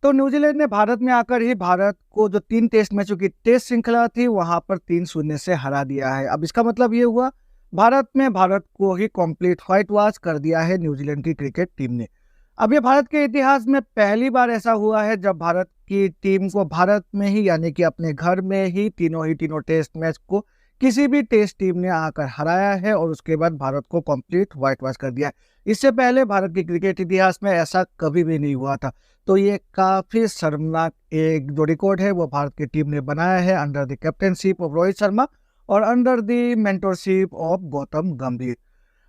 तो न्यूजीलैंड ने भारत में आकर ही भारत को जो 3 टेस्ट मैचों की टेस्ट श्रृंखला थी वहां पर 3-0 से हरा दिया है। अब इसका मतलब ये हुआ भारत को ही कंप्लीट व्हाइट वॉश कर दिया है न्यूजीलैंड की क्रिकेट टीम ने। अब ये भारत के इतिहास में पहली बार ऐसा हुआ है जब भारत की टीम को भारत में ही यानी कि अपने घर में ही तीनों टेस्ट मैच को किसी भी टेस्ट टीम ने आकर हराया है और उसके बाद भारत को कंप्लीट व्हाइट वॉश कर दिया है। इससे पहले भारत के क्रिकेट इतिहास में ऐसा कभी भी नहीं हुआ था। तो ये काफी शर्मनाक एक जो रिकॉर्ड है वो भारत की टीम ने बनाया है under the captainship of Rohit Sharma और under the mentorship of Gautam Gambhir.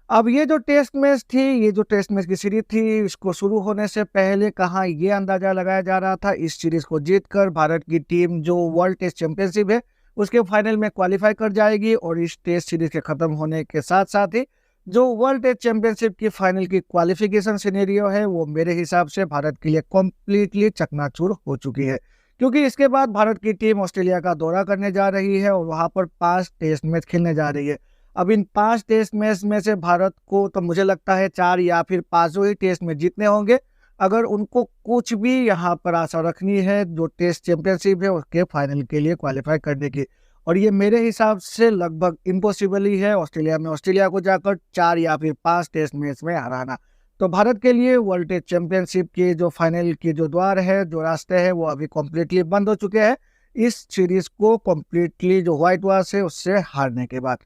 अब ये जो टेस्ट मैच थी, ये जो टेस्ट मैच की सीरीज थी, इसको शुरू होने से पहले कहाँ ये अंदाजा लगाया जा रहा था इस सीरीज को जीतकर भारत की टीम जो वर्ल्ड टेस्ट चैंपियनशिप है उसके फाइनल में क्वालिफाई कर जाएगी और इस टेस्ट सीरीज के खत्म होने के साथ साथ ही जो वर्ल्ड टेस्ट चैंपियनशिप की फाइनल की क्वालिफिकेशन सिनेरियो है वो मेरे हिसाब से भारत के लिए कम्प्लीटली चकनाचूर हो चुकी है, क्योंकि इसके बाद भारत की टीम ऑस्ट्रेलिया का दौरा करने जा रही है और वहां पर 5 टेस्ट मैच खेलने जा रही है। अब इन 5 टेस्ट मैच में से भारत को तो मुझे लगता है 4 या फिर 5 ही टेस्ट मैच जीतने होंगे अगर उनको कुछ भी यहाँ पर आशा रखनी है जो टेस्ट चैंपियनशिप है उसके फाइनल के लिए क्वालिफाई करने की। और ये मेरे हिसाब से लगभग इम्पॉसिबल ही है ऑस्ट्रेलिया को जाकर 4 या फिर 5 टेस्ट मैच में हराना। तो भारत के लिए वर्ल्ड टेस्ट चैंपियनशिप के जो फाइनल के जो द्वार है, जो रास्ते हैं वो अभी कम्प्लीटली बंद हो चुके हैं इस सीरीज को कम्प्लीटली जो व्हाइट वॉश है उससे हारने के बाद।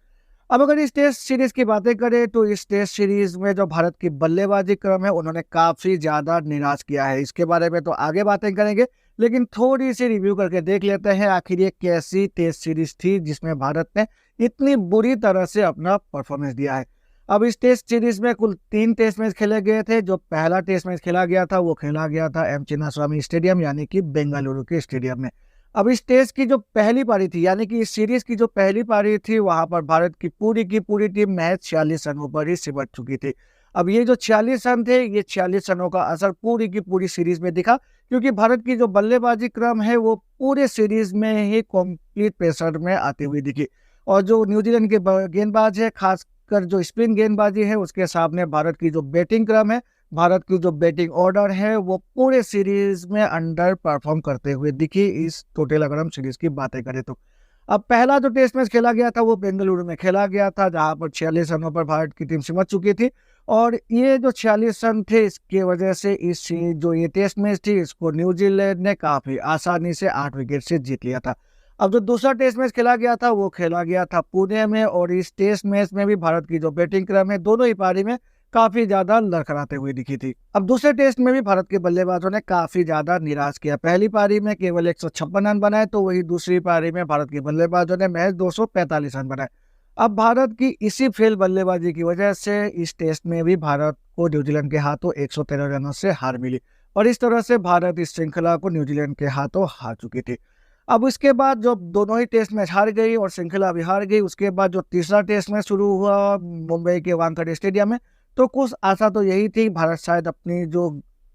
अब अगर इस टेस्ट सीरीज की बातें करें तो इस टेस्ट सीरीज में जो भारत की बल्लेबाजी क्रम है उन्होंने काफी ज्यादा निराश किया है। इसके बारे में तो आगे बातें करेंगे, लेकिन थोड़ी सी रिव्यू करके देख लेते हैं आखिर ये कैसी टेस्ट सीरीज थी जिसमें भारत ने इतनी बुरी तरह से अपना परफॉर्मेंस दिया है। अब इस टेस्ट सीरीज में कुल 3 टेस्ट मैच खेले गए थे। जो पहला टेस्ट मैच खेला गया था वो खेला गया था एम चिन्नास्वामी स्टेडियम यानी कि बेंगलुरु के स्टेडियम में। अब इस टेस्ट की जो पहली पारी थी यानी कि इस सीरीज की जो पहली पारी थी वहां पर भारत की पूरी टीम मैच 46 रनों पर ही सिमट चुकी थी। अब ये जो 46 रन थे ये 46 रनों का असर पूरी की पूरी सीरीज में दिखा, क्योंकि भारत की जो बल्लेबाजी क्रम है वो पूरे सीरीज में ही कंप्लीट प्रेशर में आती हुई दिखी। और जो न्यूजीलैंड के गेंदबाज है खासकर जो स्पिन गेंदबाजी है उसके सामने भारत की जो बैटिंग क्रम है, भारत की जो बैटिंग ऑर्डर है वो पूरे सीरीज में अंडर परफॉर्म करते हुए दिखी इस टोटल अगर हम सीरीज की बातें करें तो। अब पहला जो टेस्ट मैच खेला गया था वो बेंगलुरु में खेला गया था जहां पर 46 रनों पर भारत की टीम सिमट चुकी थी और ये जो 46 रन थे इसकी वजह से इस जो ये टेस्ट मैच थी इसको न्यूजीलैंड ने काफी आसानी से 8 विकेट से जीत लिया था। अब जो दूसरा टेस्ट मैच खेला गया था वो खेला गया था पुणे में और इस टेस्ट मैच में भी भारत की जो बैटिंग क्रम है दोनों ही पारी में काफी ज्यादा लड़खड़ाते हुए दिखी थी। अब दूसरे टेस्ट में भी भारत के बल्लेबाजों ने काफी ज्यादा निराश किया। पहली पारी में केवल 156 रन बनाए तो वही दूसरी पारी में भारत के बल्लेबाजों ने महज 245 रन बनाए। अब भारत की इसी फेल बल्लेबाजी की वजह से इस टेस्ट में भी भारत को न्यूजीलैंड के हाथों 113 रनों से हार मिली और इस तरह से भारत इस श्रृंखला को न्यूजीलैंड के हाथों हार चुकी थी। अब उसके बाद जब दोनों ही टेस्ट मैच हार गई और श्रृंखला भी हार गई, उसके बाद जो तीसरा टेस्ट मैच शुरू हुआ मुंबई के वानखेड़े स्टेडियम में, तो कुछ आशा तो यही थी भारत शायद अपनी जो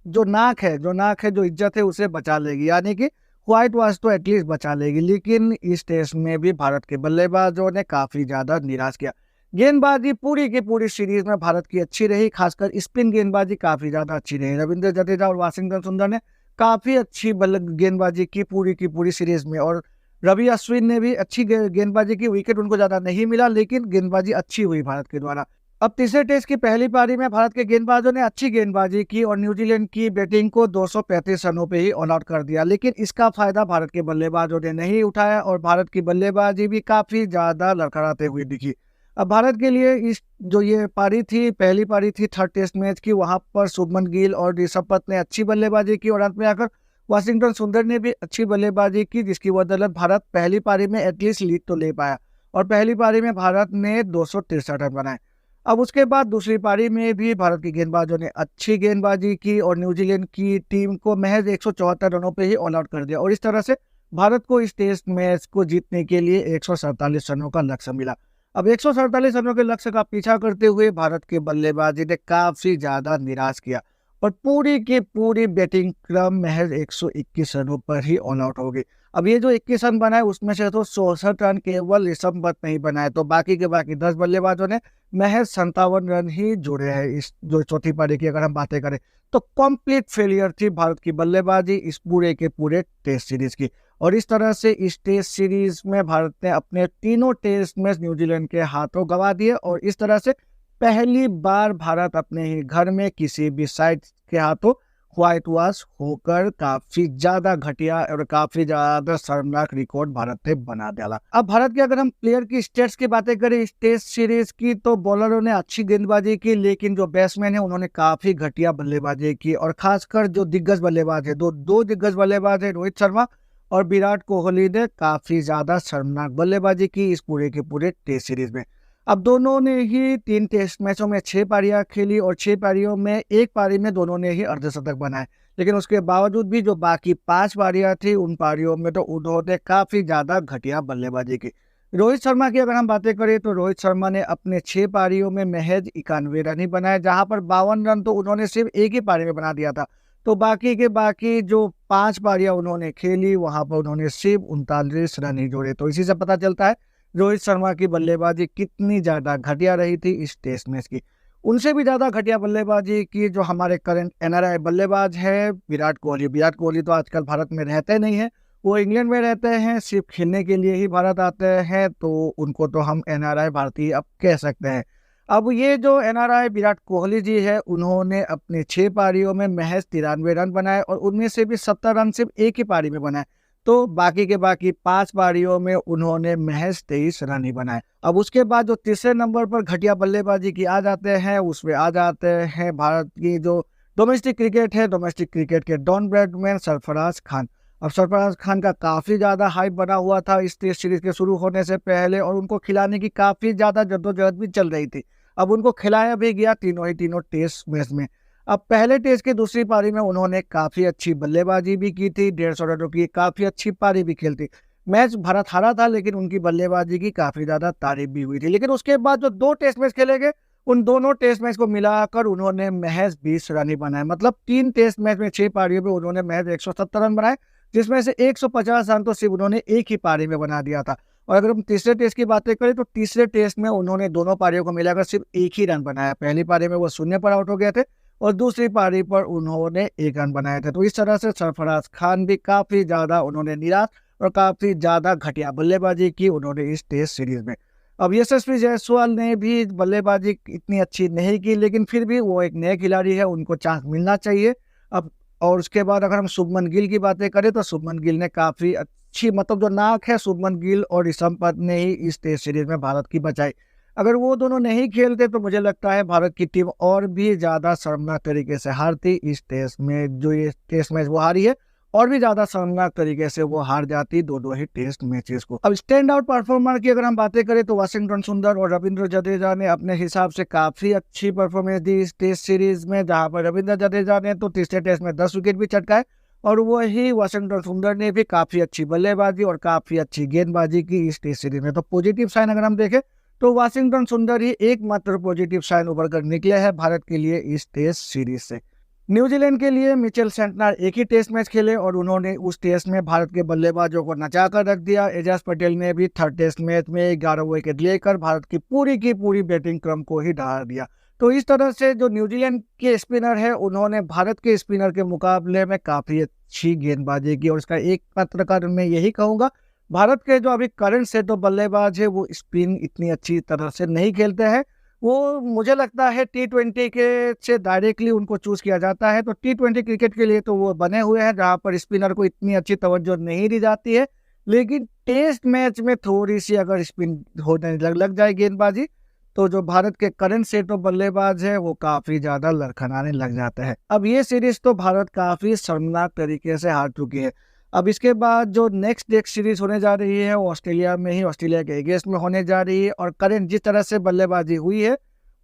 जो नाक है जो इज्जत है उसे बचा लेगी यानी कि व्हाइट वॉश तो एटलीस्ट बचा लेगी। लेकिन इस टेस्ट में भी भारत के बल्लेबाजों ने काफी ज्यादा निराश किया। गेंदबाजी पूरी की पूरी सीरीज में भारत की अच्छी रही, खासकर स्पिन गेंदबाजी काफी ज्यादा अच्छी रही। रविंद्र जडेजा और वाशिंगटन सुंदर ने काफी अच्छी गेंदबाजी की पूरी सीरीज में और रवि अश्विन ने भी अच्छी गेंदबाजी की। विकेट उनको ज्यादा नहीं मिला लेकिन गेंदबाजी अच्छी हुई भारत के द्वारा। अब तीसरे टेस्ट की पहली पारी में भारत के गेंदबाजों ने अच्छी गेंदबाजी की और न्यूजीलैंड की बैटिंग को 235 रनों पे ही ऑल आउट कर दिया, लेकिन इसका फायदा भारत के बल्लेबाजों ने नहीं उठाया और भारत की बल्लेबाजी भी काफी ज्यादा लड़खड़ाते हुए दिखी। अब भारत के लिए इस जो ये पारी थी, पहली पारी थी थर्ड टेस्ट मैच की, वहां पर शुभमन गिल और ऋषभ पंत ने अच्छी बल्लेबाजी की और अंत में आकर वाशिंगटन सुंदर ने भी अच्छी बल्लेबाजी की जिसकी बदौलत भारत पहली पारी में एटलीस्ट लीड तो ले पाया और पहली पारी में भारत ने 263 रन बनाए। अब उसके बाद दूसरी पारी में भी भारत के गेंदबाजों ने अच्छी गेंदबाजी की और न्यूजीलैंड की टीम को महज 174 रनों पे ही ऑल आउट कर दिया और इस तरह से भारत को इस टेस्ट मैच को जीतने के लिए 147 रनों का लक्ष्य मिला। अब 147 रनों के लक्ष्य का पीछा करते हुए भारत के बल्लेबाजी ने काफी ज्यादा निराश किया और पूरी की पूरी बैटिंग क्रम महज 121 रनों पर ही ऑल आउट हो गई। अब ये जो 21 रन बनाए उसमें से तो 64 रन केवल ऋषभ पंत ने ही बनाए, तो बाकी के बाकी 10 बल्लेबाजों ने महज 57 रन ही जोड़े हैं इस जो चौथी पारी की अगर हम बातें करें। तो कंप्लीट फेलियर थी भारत की बल्लेबाजी इस पूरे के पूरे टेस्ट सीरीज की। और इस तरह से इस टेस्ट सीरीज में भारत ने अपने तीनों टेस्ट मैच न्यूजीलैंड के हाथों गंवा दिए, और इस तरह से पहली बार भारत अपने ही घर में किसी भी साइड के हाथों व्हाइट वॉश होकर काफी ज्यादा घटिया और काफी ज्यादा शर्मनाक रिकॉर्ड भारत ने बना डाला। अब भारत के अगर हम प्लेयर की स्टेट्स की बातें करें इस टेस्ट सीरीज की, तो बॉलरों ने अच्छी गेंदबाजी की, लेकिन जो बैट्समैन है उन्होंने काफी घटिया बल्लेबाजी की। और खासकर जो दिग्गज बल्लेबाज है, दो दिग्गज बल्लेबाज है, रोहित शर्मा और विराट कोहली ने काफी ज्यादा शर्मनाक बल्लेबाजी की इस पूरे के पूरे टेस्ट सीरीज में। अब दोनों ने ही 3 टेस्ट मैचों में 6 पारियां खेली, और 6 पारियों में एक पारी में दोनों ने ही अर्धशतक बनाए। लेकिन उसके बावजूद भी जो बाकी 5 पारियां थी उन पारियों में तो उन्होंने काफी ज्यादा घटिया बल्लेबाजी की। रोहित शर्मा की अगर हम बातें करें तो रोहित शर्मा ने अपने 6 पारियों में महज 91 रन ही बनाए, जहां पर 52 रन तो उन्होंने सिर्फ एक ही पारी में बना दिया था। तो बाकी के बाकी जो 5 पारियां उन्होंने खेली वहां पर उन्होंने सिर्फ 39 रन ही जोड़े। तो इसी से पता चलता है रोहित शर्मा की बल्लेबाजी कितनी ज्यादा घटिया रही थी इस टेस्ट मैच की। उनसे भी ज्यादा घटिया बल्लेबाजी की जो हमारे करंट एनआरआई बल्लेबाज है विराट कोहली। विराट कोहली तो आजकल भारत में रहते नहीं है, वो इंग्लैंड में रहते हैं, सिर्फ खेलने के लिए ही भारत आते हैं, तो उनको तो हम एनआरआई भारतीय अब कह सकते हैं। अब ये जो एनआरआई विराट कोहली जी है उन्होंने अपने 6 पारियों में महज 93 रन बनाए, और उनमें से भी 70 रन सिर्फ एक ही पारी में बनाए। तो बाकी के बाकी 5 पारियों में उन्होंने महज 23 रन ही बनाए। अब उसके बाद जो तीसरे नंबर पर घटिया बल्लेबाजी की आ जाते हैं, उसमें आ जाते हैं भारत की जो डोमेस्टिक क्रिकेट है, डोमेस्टिक क्रिकेट के डॉन ब्रैडमैन सरफराज खान। अब सरफराज खान का काफी ज्यादा हाइप बना हुआ था इस टेस्ट सीरीज के शुरू होने से पहले, और उनको खिलाने की काफी ज्यादा जद्दोजहद भी चल रही थी। अब उनको खिलाया भी गया तीनों टेस्ट मैच में। अब पहले टेस्ट की दूसरी पारी में उन्होंने काफी अच्छी बल्लेबाजी भी की थी, 150 रनों की काफी अच्छी पारी भी खेलती। मैच भारत हारा था, लेकिन उनकी बल्लेबाजी की काफी ज्यादा तारीफ भी हुई थी। लेकिन उसके बाद जो 2 टेस्ट मैच खेले गए उन दोनों टेस्ट मैच को मिलाकर उन्होंने महज 20 रन ही बनाए। मतलब 3 टेस्ट मैच में 6 पारियों में उन्होंने महज 170 रन बनाए, जिसमें से 150 रन तो सिर्फ उन्होंने एक ही पारी में बना दिया था। और अगर हम तीसरे टेस्ट की बातें करें तो तीसरे टेस्ट में उन्होंने दोनों पारियों को मिलाकर सिर्फ एक ही रन बनाया। पहली पारी में वो 0 पर आउट हो गए थे, और दूसरी पारी पर उन्होंने 1 रन बनाए थे। तो इस तरह से सरफराज खान भी काफी ज्यादा उन्होंने निराश और काफी ज्यादा घटिया बल्लेबाजी की उन्होंने इस टेस्ट सीरीज में। अब यशस्वी जायसवाल ने भी बल्लेबाजी इतनी अच्छी नहीं की, लेकिन फिर भी वो एक नए खिलाड़ी है, उनको चांस मिलना चाहिए। अब और उसके बाद अगर हम शुभमन गिल की बातें करें तो शुभमन गिल ने काफी अच्छी, मतलब जो नाक है शुभमन गिल और ऋषभ पंत ने ही इस टेस्ट सीरीज में भारत की बचाई। अगर वो दोनों नहीं खेलते तो मुझे लगता है भारत की टीम और भी ज्यादा शर्मनाक तरीके से हारती इस टेस्ट में। जो ये टेस्ट मैच वो हारी है, और भी ज्यादा शर्मनाक तरीके से वो हार जाती दोनों ही टेस्ट मैचेस को। अब स्टैंड आउट परफॉर्मर की अगर हम बातें करें तो वाशिंगटन सुंदर और रविंद्र जडेजा ने अपने हिसाब से काफी अच्छी परफॉर्मेंस दी इस टेस्ट सीरीज में, जहां पर रविंद्र जडेजा ने तो तीसरे टेस्ट में 10 विकेट भी चटकाए, और वही वाशिंगटन सुंदर ने भी काफी अच्छी बल्लेबाजी और काफी अच्छी गेंदबाजी की इस टेस्ट सीरीज में। तो पॉजिटिव साइन अगर हम देखें तो वाशिंगटन सुंदर ही एकमात्र पॉजिटिव साइन उभर कर निकले हैं भारत के लिए इस टेस्ट सीरीज से। न्यूजीलैंड के लिए मिचेल सेंटनर एक ही टेस्ट मैच खेले, और उन्होंने उस टेस्ट में भारत के बल्लेबाजों को नचा कर रख दिया। एजाज पटेल ने भी थर्ड टेस्ट मैच में 11 विकेट लेकर भारत की पूरी बैटिंग क्रम को ही ढा दिया। तो इस तरह से जो न्यूजीलैंड के स्पिनर है उन्होंने भारत के स्पिनर के मुकाबले में काफी अच्छी गेंदबाजी की, और इसका एक पत्रकार मैं यही कहूंगा, भारत के जो अभी करंट सेट ऑफ बल्लेबाज है वो स्पिन इतनी अच्छी तरह से नहीं खेलते हैं। वो मुझे लगता है T20 के से डायरेक्टली उनको चूज किया जाता है। तो T20 क्रिकेट के लिए तो वो बने हुए हैं, जहां पर स्पिनर को इतनी अच्छी तवज्जो नहीं दी जाती है। लेकिन टेस्ट मैच में थोड़ी सी अगर स्पिन होने लग जाए गेंदबाजी, तो जो भारत के करंट सेट ऑफ बल्लेबाज है वो काफी ज्यादा लड़खड़ाने लग जाते हैं। अब ये सीरीज तो भारत काफी शर्मनाक तरीके से हार चुकी है। अब इसके बाद जो नेक्स्ट टेस्ट सीरीज होने जा रही है वो ऑस्ट्रेलिया में ही, ऑस्ट्रेलिया के अगेंस्ट में होने जा रही है, और करंट जिस तरह से बल्लेबाजी हुई है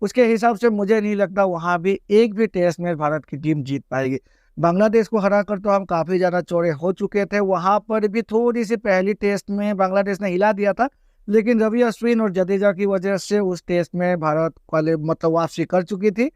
उसके हिसाब से मुझे नहीं लगता वहां भी एक भी टेस्ट में भारत की टीम जीत पाएगी। बांग्लादेश को हराकर तो हम काफी ज्यादा चौड़े हो चुके थे, वहां पर भी थोड़ी सी पहली टेस्ट में बांग्लादेश ने हिला दिया था, लेकिन रवि अश्विन और जडेजा की वजह से उस टेस्ट में भारत वाले मतलब वापसी कर चुकी थी।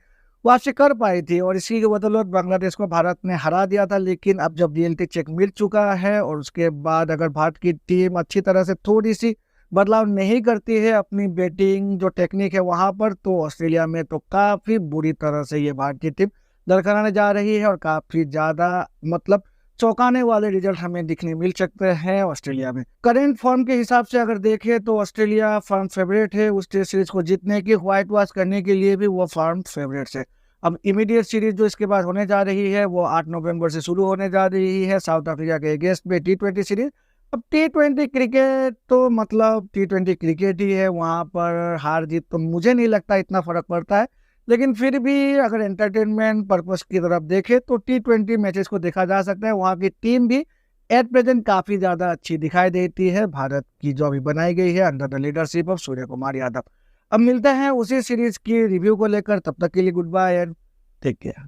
वापसी कर पाई थी और इसी की बदौलत बांग्लादेश को भारत ने हरा दिया था। लेकिन अब जब रियलिटी चेक मिल चुका है और उसके बाद अगर भारत की टीम अच्छी तरह से थोड़ी सी बदलाव नहीं करती है अपनी बैटिंग जो टेक्निक है वहां पर, तो ऑस्ट्रेलिया में तो काफी बुरी तरह से ये भारतीय टीम दरकराने जा रही है और काफी ज्यादा मतलब चौंकाने वाले रिजल्ट हमें दिखने मिल सकते हैं ऑस्ट्रेलिया में। करेंट फॉर्म के हिसाब से अगर देखें तो ऑस्ट्रेलिया फॉर्म फेवरेट है उस टेस्ट सीरीज को जीतने की, व्हाइट वॉश करने के लिए भी वो फॉर्म फेवरेट है। अब इमीडिएट सीरीज जो इसके बाद होने जा रही है वो 8 नवंबर से शुरू होने जा रही है साउथ अफ्रीका के अगेंस्ट में T20 सीरीज। अब T20 क्रिकेट तो मतलब T20 क्रिकेट ही है, वहां पर हार जीत तो मुझे नहीं लगता इतना फर्क पड़ता है। लेकिन फिर भी अगर एंटरटेनमेंट पर्पस की तरफ देखें तो T20 मैचेस को देखा जा सकता है। वहाँ की टीम भी एट प्रेजेंट काफी ज्यादा अच्छी दिखाई देती है भारत की जो अभी बनाई गई है under the leadership of Surya Kumar Yadav. अब मिलते हैं उसी सीरीज की रिव्यू को लेकर, तब तक के लिए goodbye and take care.